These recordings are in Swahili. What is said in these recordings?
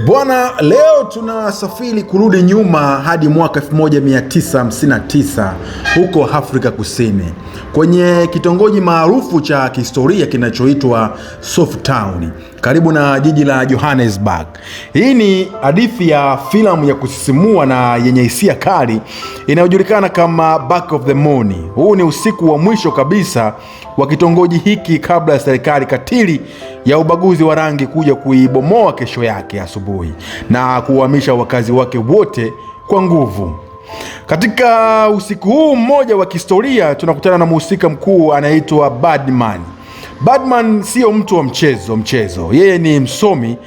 Bwana, leo tunasafiri kurudi nyuma hadi mwaka 1959 huko Afrika Kusini, kwenye kitongoji maarufu cha kihistoria kinachoitwa Sophiatown, karibu na jiji la Johannesburg. Hii ni hadithi ya filamu ya kusisimua na yenye hisia kali inayojulikana kama Back of the Moon. Huu ni usiku wa mwisho kabisa wa kitongoji hiki kabla ya serikali katili ya ubaguzi wa rangi kuja kuibomoa kesho yake asubuhi na kuhamisha wakazi wake wote kwa nguvu. Katika usiku huu mmoja wa kihistoria tunakutana na mhusika mkuu anaitwa Badman. Badman sio mtu wa mchezo. Yeye ni msomi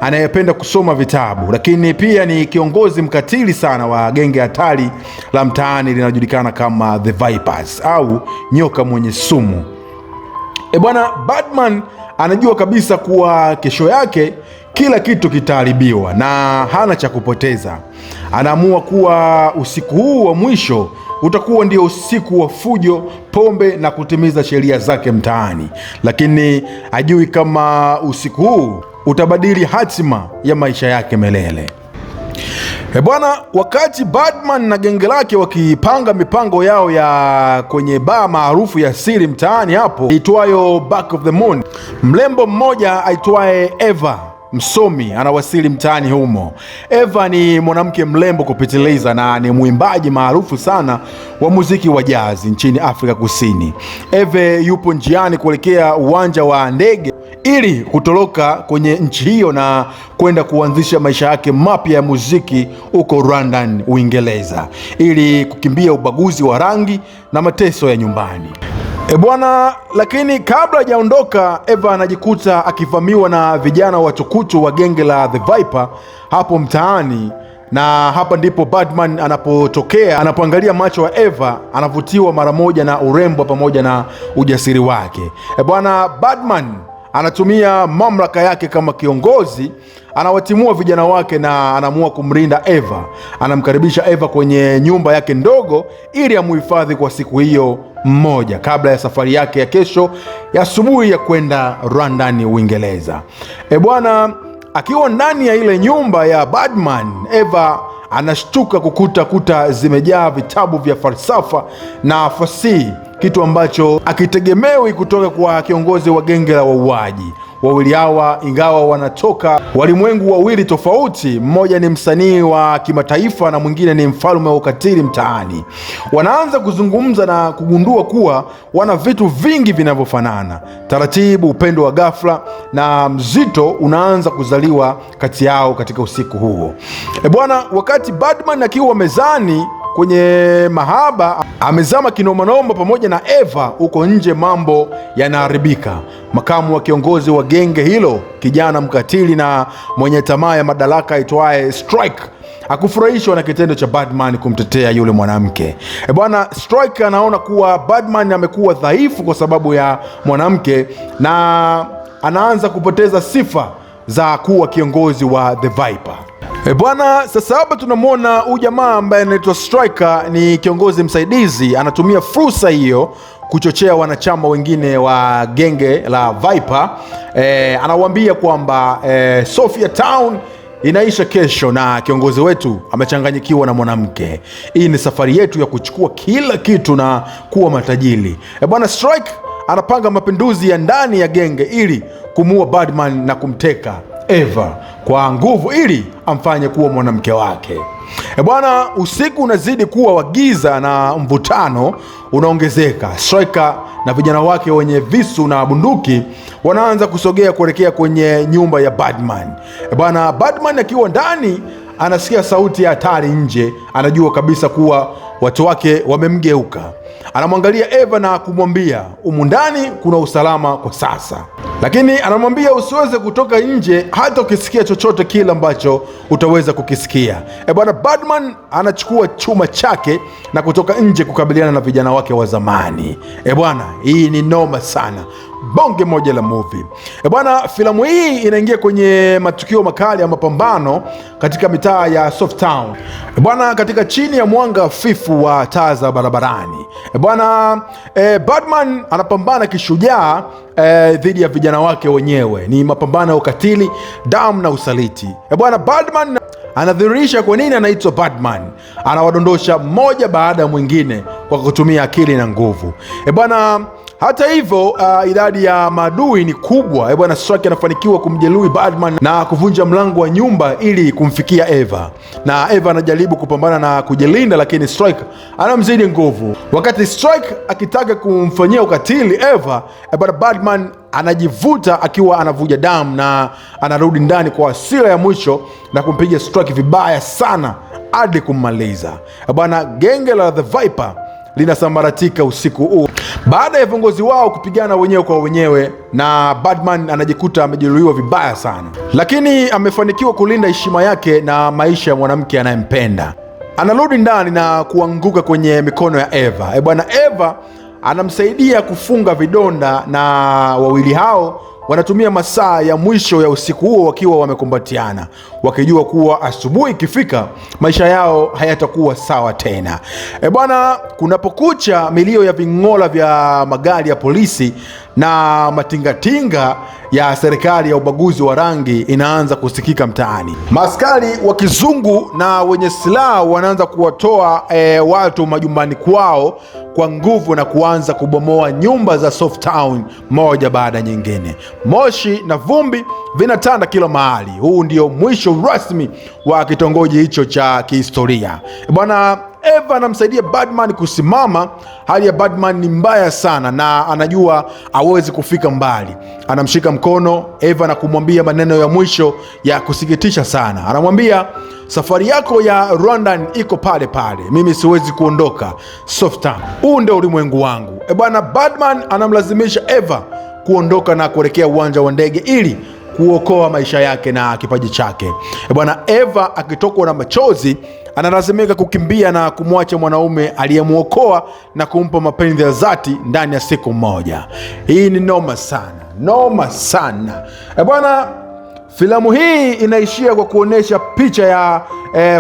anayependa kusoma vitabu, lakini pia ni kiongozi mkatili sana wa genge hatari la mtaani linalojulikana kama The Vipers au nyoka mwenye sumu. Bwana, Badman anajua kabisa kuwa kesho yake kila kitu kitaharibiwa na hana cha kupoteza. Anaamua kuwa usiku huu wa mwisho utakuwa ndio usiku wa fujo, pombe na kutimiza sheria zake mtaani, lakini hajui kama usiku huu utabadili hatima ya maisha yake milele. Bwana, wakati Badman na genge lake wakipanga mipango yao ya kwenye baa maarufu ya siri mtaani hapo itwayo Back of the Moon, mrembo mmoja aitwaye Eva, msomi, anawasili mtaani humo. Eva ni mwanamke mrembo kupitiliza na ni mwimbaji maarufu sana wa muziki wa jazz nchini Afrika Kusini. Eva yupo njiani kuelekea uwanja wa ndege ili kutoroka kwenye nchi hiyo na kwenda kuanzisha maisha yake mapya ya muziki huko London, Uingereza, ili kukimbia ubaguzi wa rangi na mateso ya nyumbani. Bwana, lakini kabla hajaondoka, Eva anajikuta akivamiwa na vijana watukutu wa genge la The Viper hapo mtaani, na hapa ndipo Badman anapotokea. Anapoangalia macho ya Eva, anavutiwa mara moja na urembo pamoja na ujasiri wake. Bwana, Badman anatumia mamlaka yake kama kiongozi, anawatimua vijana wake na anaamua kumrinda Eva. Anamkaribisha Eva kwenye nyumba yake ndogo ili amuhifadhi kwa siku hiyo mmoja kabla ya safari yake ya kesho ya asubuhi ya kwenda London, Uingereza. Bwana, akiwa ndani ya ile nyumba ya Badman, Eva anashtuka kukuta kuta zimejaa vitabu vya falsafa na fasihi, kitu ambacho akitegemewi kutoka kwa kiongozi wa genge la wauaji. Wawili hawa, ingawa wanatoka walimwengu wawili tofauti, mmoja ni msanii wa kimataifa na mwingine ni mfalme wa ukatili mtaani, wanaanza kuzungumza na kugundua kuwa wana vitu vingi vinavyofanana. Taratibu upendo wa ghafla na mzito unaanza kuzaliwa kati yao katika usiku huo. Bwana, wakati Badman akiwa mezani kwenye mahaba amezama kinomanoma pamoja na Eva, huko nje mambo yanaharibika. Makamu wa kiongozi wa genge hilo, kijana mkatili na mwenye tamaa ya madaraka aitwaye Strike, hakufurahishwa na kitendo cha Badman kumtetea yule mwanamke. Bwana, Strike anaona kuwa Badman amekuwa dhaifu kwa sababu ya mwanamke na anaanza kupoteza sifa za kuwa kiongozi wa The Viper. Bwana, sasa hapa tunamwona huyu jamaa ambaye anaitwa Striker, ni kiongozi msaidizi, anatumia fursa hiyo kuchochea wanachama wengine wa genge la Viper. Anawaambia kwamba Sophiatown inaisha kesho na kiongozi wetu amechanganyikiwa na mwanamke. Hii ni safari yetu ya kuchukua kila kitu na kuwa matajiri. Bwana, Strike anapanga mapinduzi ya ndani ya genge ili kumuua Badman na kumteka Eva kwa nguvu ili amfanye kuwa mwanamke wake. Bwana, usiku unazidi kuwa wa giza na mvutano unaongezeka. Striker na vijana wake wenye visu na bunduki wanaanza kusogea kuelekea kwenye nyumba ya Badman. Bwana, Badman akiwa ndani anasikia sauti ya hatari nje. Anajua kabisa kuwa watu wake wamemgeuka. Anamwangalia Eva na kumwambia humu ndani kuna usalama kwa sasa, lakini anamwambia usiweze kutoka nje hata ukisikia chochote kile ambacho utaweza kukisikia. Bwana, Badman anachukua chuma chake na kutoka nje kukabiliana na vijana wake wa zamani. Bwana, hii ni noma sana, bonge moja la movie. Bwana, filamu hii inaingia kwenye matukio makali ya mapambano katika mitaa ya Sophiatown. Bwana, katika chini ya mwanga hafifu wa taa za barabarani, Bwana Birdman anapambana kishujaa dhidi ya vijana wake wenyewe. Ni mapambano ya ukatili, damu na usaliti. Bwana Birdman anadhihirisha kwa nini anaitwa Birdman. Anawadondosha mmoja baada ya mwingine kwa kutumia akili na nguvu. Bwana, hata hivyo idadi ya maadui ni kubwa. Bwana, Strike anafanikiwa kumjeruhi Birdman na kuvunja mlango wa nyumba ili kumfikia Eva, na Eva anajaribu kupambana na kujilinda, lakini Strike anamzidi nguvu. Wakati Strike akitaka kumfanyia ukatili Eva, bwana Birdman anajivuta akiwa anavuja damu na anarudi ndani kwa hasira ya mwisho na kumpiga Strike vibaya sana hadi kummaliza. Bwana, genge la The Viper linasambaratika usiku huu baada ya viongozi wao kupigana wenyewe kwa wenyewe, na Birdman anajikuta amejeruhiwa vibaya sana, lakini amefanikiwa kulinda heshima yake na maisha ya mwanamke anayempenda. Anarudi ndani na kuanguka kwenye mikono ya Eva. Bwana, Eva anamsaidia kufunga vidonda, na wawili hao wanatumia masaa ya mwisho ya usiku huo wakiwa wamekumbatiana, wakijua kuwa asubuhi ikifika maisha yao hayatakuwa sawa tena. Bwana, kunapokucha milio ya ving'ola vya magari ya polisi na matingatinga ya serikali ya ubaguzi wa rangi inaanza kusikika mtaani. Maaskari wa kizungu na wenye silaha wanaanza kuwatoa watu majumbani kwao kwa nguvu na kuanza kubomoa nyumba za Softown moja baada nyingine. Moshi na vumbi vinatanda kila mahali. Huu ndio mwisho rasmi wa kitongoji hicho cha kihistoria. Bwana, Eva anamsaidia Birdman kusimama. Hali ya Birdman ni mbaya sana na anajua hawezi kufika mbali. Anamshika mkono Eva na kumwambia maneno ya mwisho ya kusikitisha sana. Anamwambia, safari yako ya London iko pale pale, mimi siwezi kuondoka Softown. Huu ndio ulimwengu wangu. Bwana, Birdman anamlazimisha Eva kuondoka na kuelekea uwanja wa ndege ili kuokoa maisha yake na kipaji chake. Bwana, Eva akitokwa na machozi analazimika kukimbia na kumwacha mwanaume aliyemwokoa na kumpa mapenzi ya dhati ndani ya siku moja. Hii ni noma sana, noma sana. Bwana, filamu hii inaishia kwa kuonyesha picha ya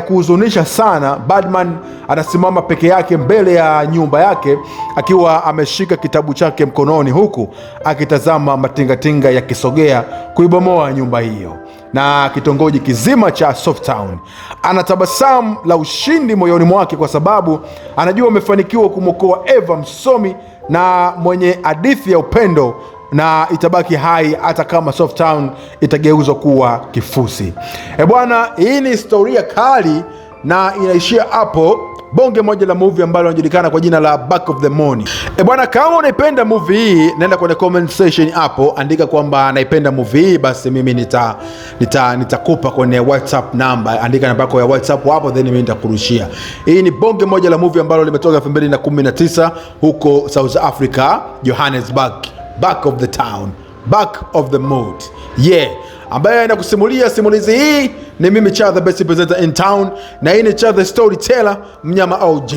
kuhuzunisha sana. Birdman anasimama peke yake mbele ya nyumba yake akiwa ameshika kitabu chake mkononi, huku akitazama matingatinga yakisogea kuibomoa nyumba hiyo na kitongoji kizima cha Softown. Anatabasamu la ushindi moyoni mwake kwa sababu anajua amefanikiwa kumwokoa Eva, msomi na mwenye hadithi ya upendo, na itabaki hai hata kama Softown itageuzwa kuwa kifusi. Bwana, hii ni historia kali na inaishia hapo. Bonge moja la movie ambalo linajulikana kwa jina la Back of the Money. Bwana, kama unaipenda movie hii, nenda kwenye comment section hapo, andika kwamba naipenda movie hii, basi mimi nitakupa kwenye WhatsApp number. Andika namba yako ya WhatsApp hapo, then mimi nitakurushia. Hii ni bonge moja la movie ambalo limetoka 2019 huko South Africa, Johannesburg. Back of the town, back of the mood. Yeah, ambaye anakusimulia simulizi hii ni mimi, Cha the best presenter in town, na hii ni Cha the storyteller, mnyama OG.